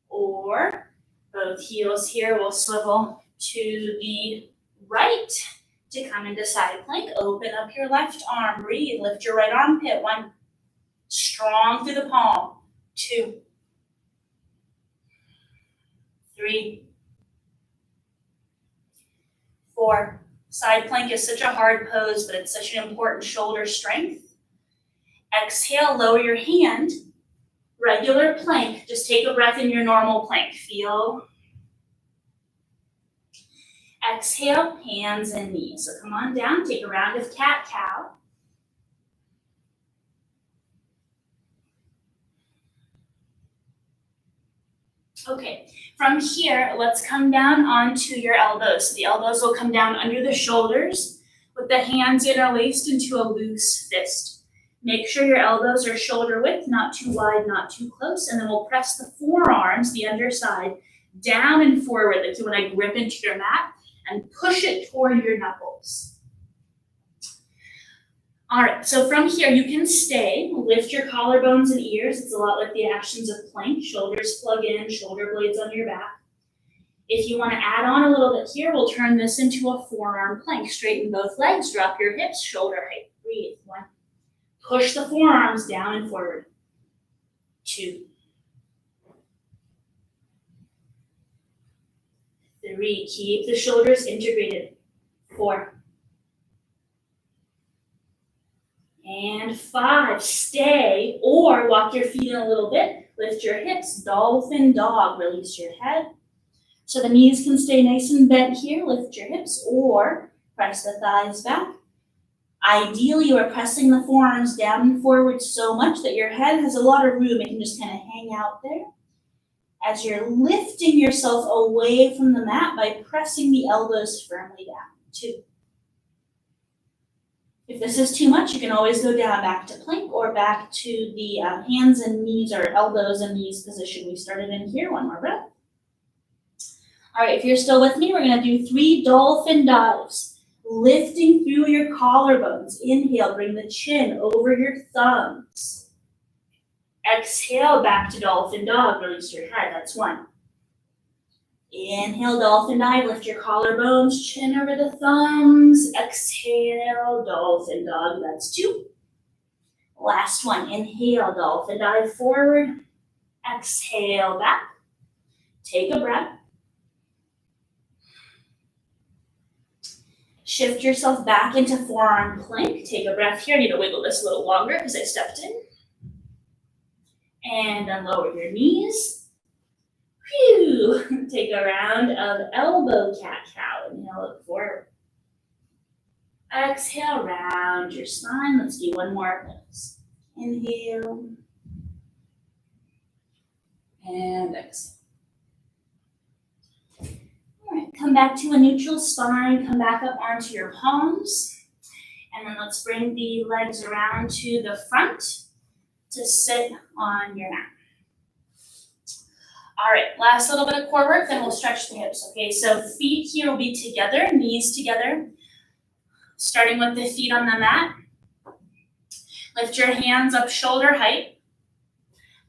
or both heels here will swivel to the right to come into side plank. Open up your left arm, breathe, lift your right armpit. 1, strong through the palm. 2, 3, 4. Side plank is such a hard pose, but it's such an important shoulder strength. Exhale, lower your hand. Regular plank, just take a breath in your normal plank. Feel. Exhale, hands and knees. So come on down, take a round of cat-cow. Okay, from here, let's come down onto your elbows. So the elbows will come down under the shoulders with the hands interlaced into a loose fist. Make sure your elbows are shoulder width, not too wide, not too close, and then we'll press the forearms, the underside, down and forward, like you want to grip into your mat and push it toward your knuckles. All right, so from here you can stay, lift your collarbones and ears. It's a lot like the actions of plank. Shoulders plug in, shoulder blades on your back. If you want to add on a little bit here, we'll turn this into a forearm plank. Straighten both legs, drop your hips, shoulder height. Breathe. 1. Push the forearms down and forward. 2. 3. Keep the shoulders integrated. 4. And 5, stay, or walk your feet in a little bit, lift your hips, dolphin dog, release your head. So the knees can stay nice and bent here, lift your hips, or press the thighs back. Ideally, you are pressing the forearms down and forward so much that your head has a lot of room. It can just kind of hang out there. As you're lifting yourself away from the mat by pressing the elbows firmly down. 2. If this is too much, you can always go down back to plank or back to the hands and knees or elbows and knees position we started in here. 1 more breath. All right, if you're still with me, we're going to do 3 dolphin dives. Lifting through your collarbones. Inhale, bring the chin over your thumbs. Exhale, back to dolphin dog. Release your head. That's 1. Inhale, dolphin dive, lift your collarbones, chin over the thumbs. Exhale, dolphin dog, that's 2. Last one, inhale, dolphin dive forward. Exhale, back. Take a breath. Shift yourself back into forearm plank. Take a breath here. I need to wiggle this a little longer because I stepped in. And then lower your knees. Phew. Take a round of elbow cat-cow. Inhale, look forward. Exhale, round your spine. Let's do 1 more of those. Inhale. And exhale. All right, come back to a neutral spine. Come back up onto your palms. And then let's bring the legs around to the front to sit on your mat. All right, last little bit of core work, then we'll stretch the hips. Okay, so feet here will be together, knees together. Starting with the feet on the mat. Lift your hands up shoulder height.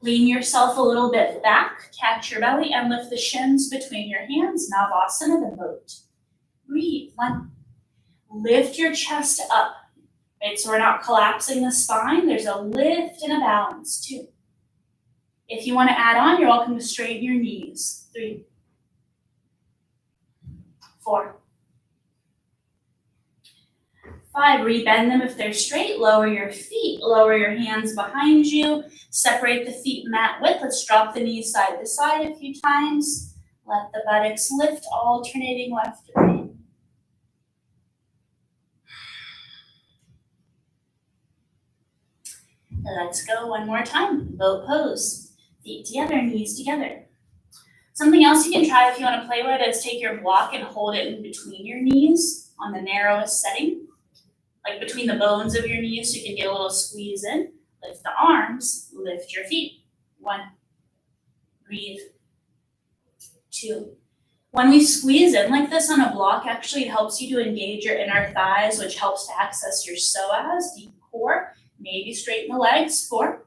Lean yourself a little bit back, catch your belly, and lift the shins between your hands. Navasana, the boat. Breathe. 1. Lift your chest up. Right, so we're not collapsing the spine. There's a lift and a balance. 2. If you want to add on, you're welcome to straighten your knees. 3. 4. 5, rebend them if they're straight. Lower your feet, lower your hands behind you. Separate the feet mat width. Let's drop the knees side to side a few times. Let the buttocks lift, alternating left to right. Let's go one more time. Boat pose. Feet together, knees together. Something else you can try if you want to play with is take your block and hold it in between your knees on the narrowest setting. Like between the bones of your knees, so you can get a little squeeze in. Lift the arms, lift your feet. 1. Breathe. 2. When we squeeze in like this on a block, actually it helps you to engage your inner thighs, which helps to access your psoas, deep core. Maybe straighten the legs. 4.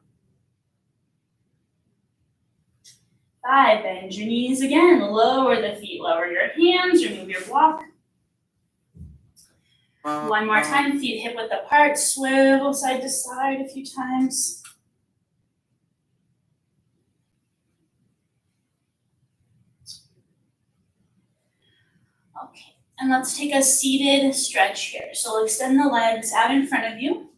5, bend your knees again. Lower the feet, lower your hands, remove your block. One more time, feet hip width apart, swivel side to side a few times. Okay, and let's take a seated stretch here. So we'll extend the legs out in front of you.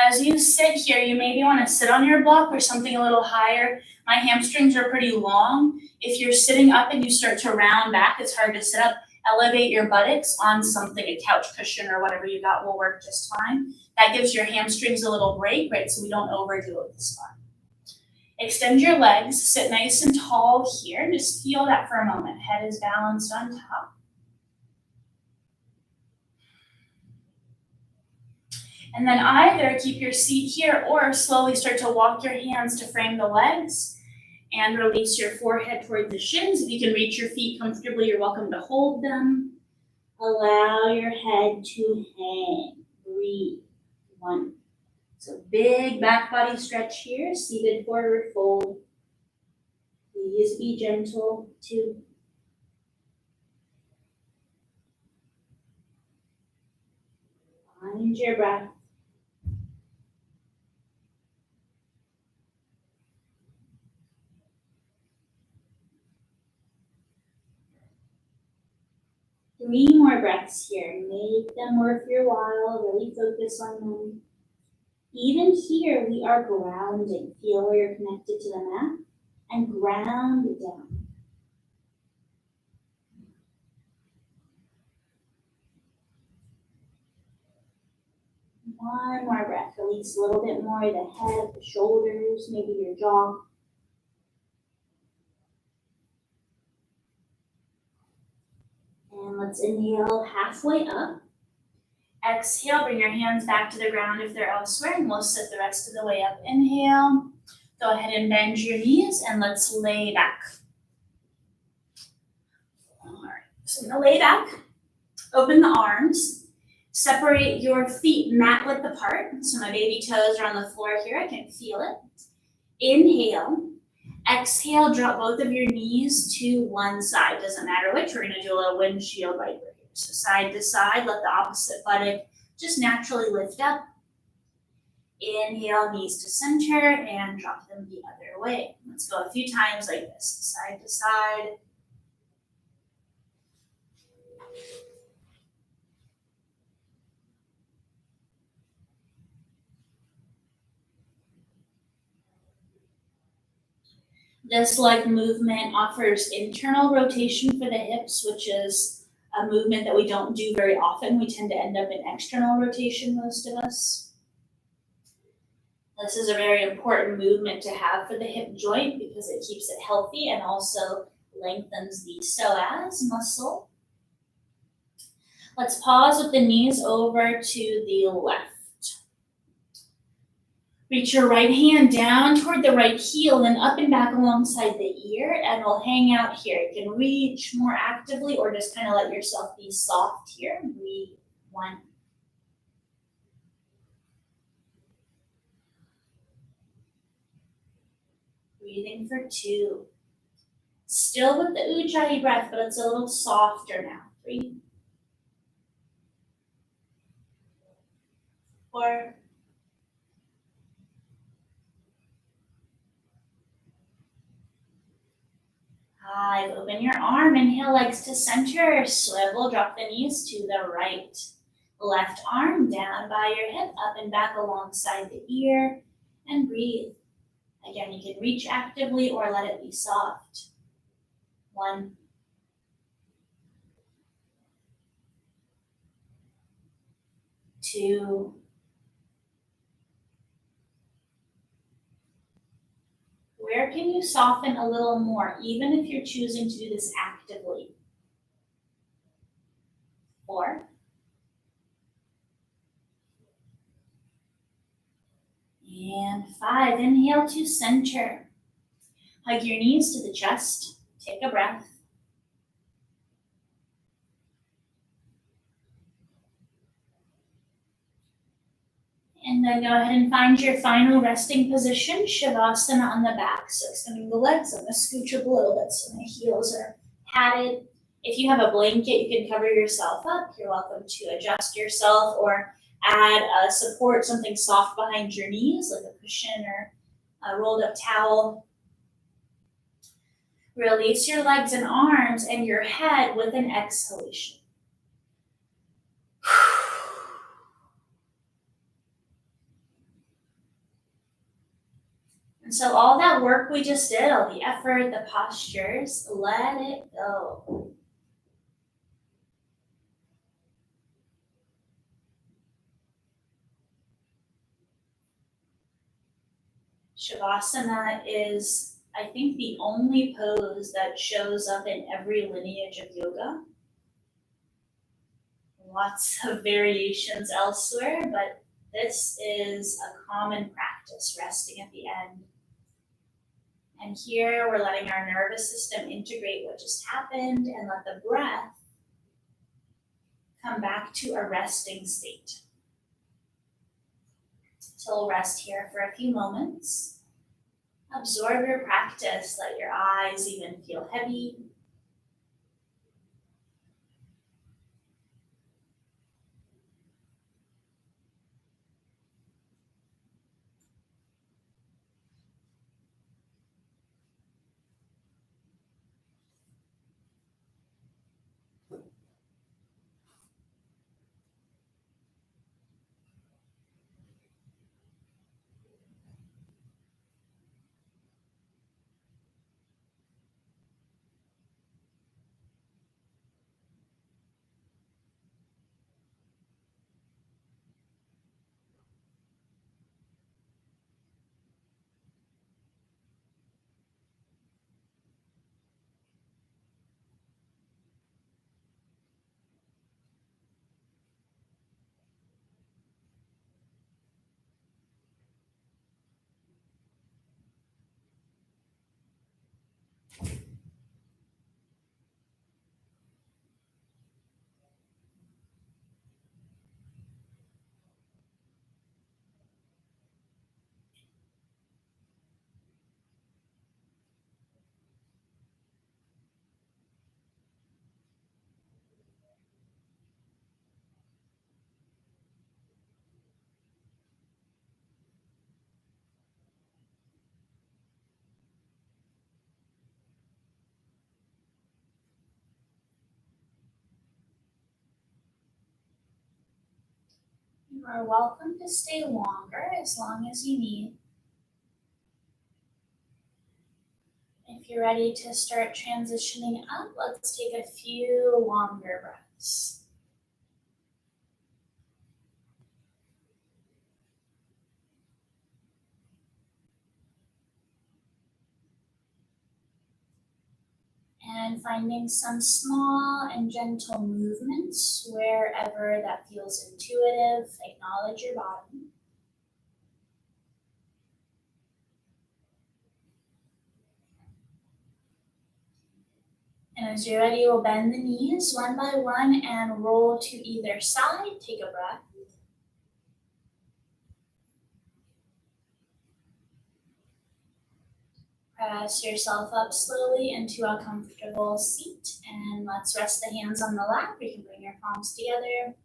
As you sit here, you maybe want to sit on your block or something a little higher. My hamstrings are pretty long. If you're sitting up and you start to round back, it's hard to sit up. Elevate your buttocks on something, a couch cushion or whatever you got will work just fine. That gives your hamstrings a little break, right? So we don't overdo it with the spine. Extend your legs, sit nice and tall here. Just feel that for a moment. Head is balanced on top. And then either keep your seat here or slowly start to walk your hands to frame the legs and release your forehead toward the shins. If you can reach your feet comfortably, you're welcome to hold them. Allow your head to hang. Breathe. 1. So big back body stretch here, seated forward fold. Please be gentle. 2. Find your breath. 3 more breaths here. Make them worth your while. Really focus on them. Even here, we are grounding. Feel where you're connected to the mat and ground down. One more breath. Release a little bit more of the head, the shoulders, maybe your jaw. And let's inhale halfway up. Exhale, bring your hands back to the ground if they're elsewhere, and we'll sit the rest of the way up. Inhale. Go ahead and bend your knees, and let's lay back. All right, so I'm gonna lay back. Open the arms. Separate your feet mat width apart. So my baby toes are on the floor here. I can feel it. Inhale. Exhale, drop both of your knees to one side. Doesn't matter which. We're gonna do a little windshield wiper here. So side to side, let the opposite buttock just naturally lift up. Inhale, knees to center, and drop them the other way. Let's go a few times like this, side to side. This leg movement offers internal rotation for the hips, which is a movement that we don't do very often. We tend to end up in external rotation, most of us. This is a very important movement to have for the hip joint because it keeps it healthy and also lengthens the psoas muscle. Let's pause with the knees over to the left. Reach your right hand down toward the right heel and up and back alongside the ear, and we'll hang out here. You can reach more actively or just kind of let yourself be soft here. Breathe. 1. Breathing for 2. Still with the Ujjayi breath, but it's a little softer now. 3, 4, 5. Open your arm, inhale legs to center, swivel, drop the knees to the right. Left arm down by your hip, up and back alongside the ear, and breathe. Again, you can reach actively or let it be soft. 1, 2, where can you soften a little more, even if you're choosing to do this actively? 4, and 5. Inhale to center. Hug your knees to the chest. Take a breath. And then go ahead and find your final resting position, Shavasana on the back. So extending the legs, I'm going to scooch up a little bit so my heels are padded. If you have a blanket, you can cover yourself up. You're welcome to adjust yourself or add support, something soft behind your knees, like a cushion or a rolled up towel. Release your legs and arms and your head with an exhalation. And so all that work we just did, all the effort, the postures, let it go. Shavasana is, I think, the only pose that shows up in every lineage of yoga. Lots of variations elsewhere, but this is a common practice, resting at the end. And here we're letting our nervous system integrate what just happened and let the breath come back to a resting state. So we'll rest here for a few moments. Absorb your practice. Let your eyes even feel heavy. You are welcome to stay longer as long as you need. If you're ready to start transitioning up, let's take a few longer breaths. And finding some small and gentle movements wherever that feels intuitive. Acknowledge your body. And as you're ready, we'll bend the knees one by one and roll to either side. Take a breath. Press yourself up slowly into a comfortable seat, and let's rest the hands on the lap. You can bring your palms together.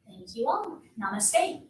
Thank you all. Namaste.